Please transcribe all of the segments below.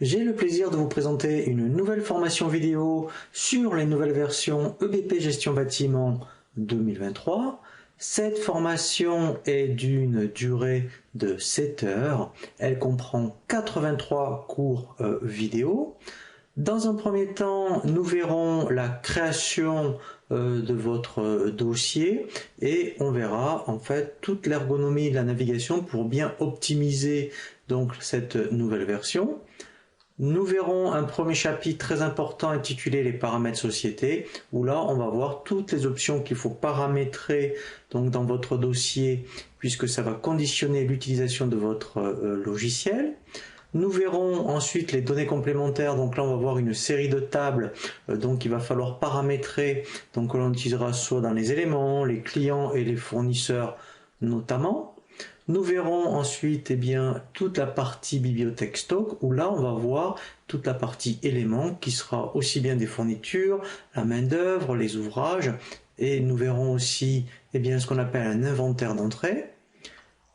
J'ai le plaisir de vous présenter une nouvelle formation vidéo sur les nouvelles versions EBP Gestion Bâtiment 2023. Cette formation est d'une durée de 7 heures. Elle comprend 83 cours vidéo. Dans un premier temps, nous verrons la création de votre dossier et on verra en fait toute l'ergonomie de la navigation pour bien optimiser donc cette nouvelle version. Nous verrons un premier chapitre très important intitulé les paramètres société, où là on va voir toutes les options qu'il faut paramétrer donc dans votre dossier, puisque ça va conditionner l'utilisation de votre logiciel. Nous verrons ensuite les données complémentaires, donc là on va voir une série de tables, donc il va falloir paramétrer, donc l'on utilisera soit dans les éléments, les clients et les fournisseurs notamment. Nous verrons ensuite toute la partie bibliothèque stock, où là on va voir toute la partie éléments qui sera aussi bien des fournitures, la main d'œuvre, les ouvrages, et nous verrons aussi ce qu'on appelle un inventaire d'entrée.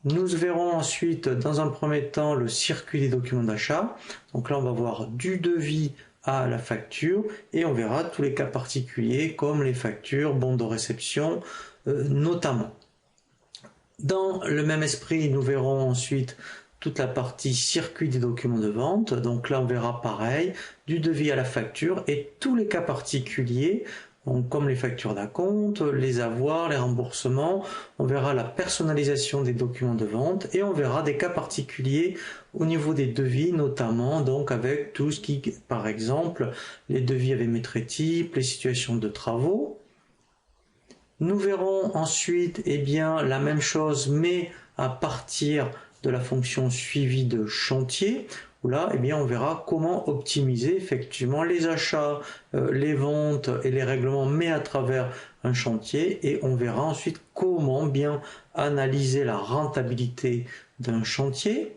Nous verrons ensuite dans un premier temps le circuit des documents d'achat, donc là on va voir du devis à la facture et on verra tous les cas particuliers comme les factures, bons de réception notamment. Dans le même esprit, nous verrons ensuite toute la partie circuit des documents de vente. Donc là, on verra pareil, du devis à la facture et tous les cas particuliers, donc comme les factures d'acompte, les avoirs, les remboursements. On verra la personnalisation des documents de vente et on verra des cas particuliers au niveau des devis, notamment donc avec tout ce qui, par exemple, les devis avec maître type, les situations de travaux. Nous verrons ensuite la même chose, mais à partir de la fonction suivi de chantier, où là on verra comment optimiser effectivement les achats, les ventes et les règlements, mais à travers un chantier, et on verra ensuite comment bien analyser la rentabilité d'un chantier.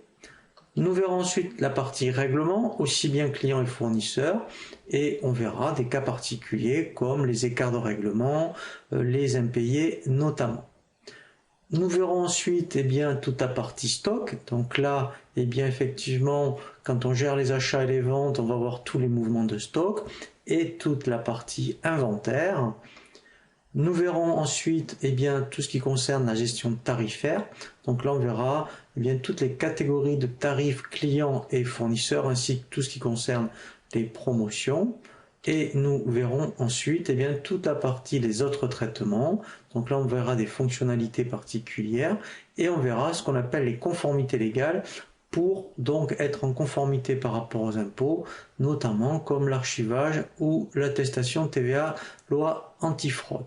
Nous verrons ensuite la partie règlement, aussi bien client et fournisseur, et on verra des cas particuliers comme les écarts de règlement, les impayés notamment. Nous verrons ensuite toute la partie stock, donc là effectivement quand on gère les achats et les ventes, on va voir tous les mouvements de stock et toute la partie inventaire. Nous verrons ensuite tout ce qui concerne la gestion tarifaire. Donc là on verra toutes les catégories de tarifs clients et fournisseurs ainsi que tout ce qui concerne les promotions. Et nous verrons ensuite toute la partie des autres traitements. Donc là on verra des fonctionnalités particulières et on verra ce qu'on appelle les conformités légales pour donc être en conformité par rapport aux impôts, notamment comme l'archivage ou l'attestation TVA loi antifraude.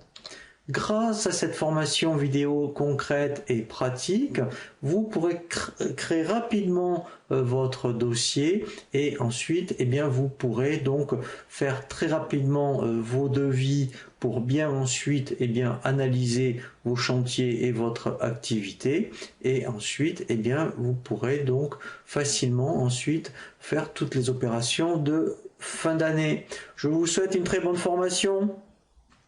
Grâce à cette formation vidéo concrète et pratique, vous pourrez créer rapidement votre dossier et ensuite vous pourrez donc faire très rapidement vos devis pour bien ensuite analyser vos chantiers et votre activité, et ensuite vous pourrez donc facilement ensuite faire toutes les opérations de fin d'année. Je vous souhaite une très bonne formation.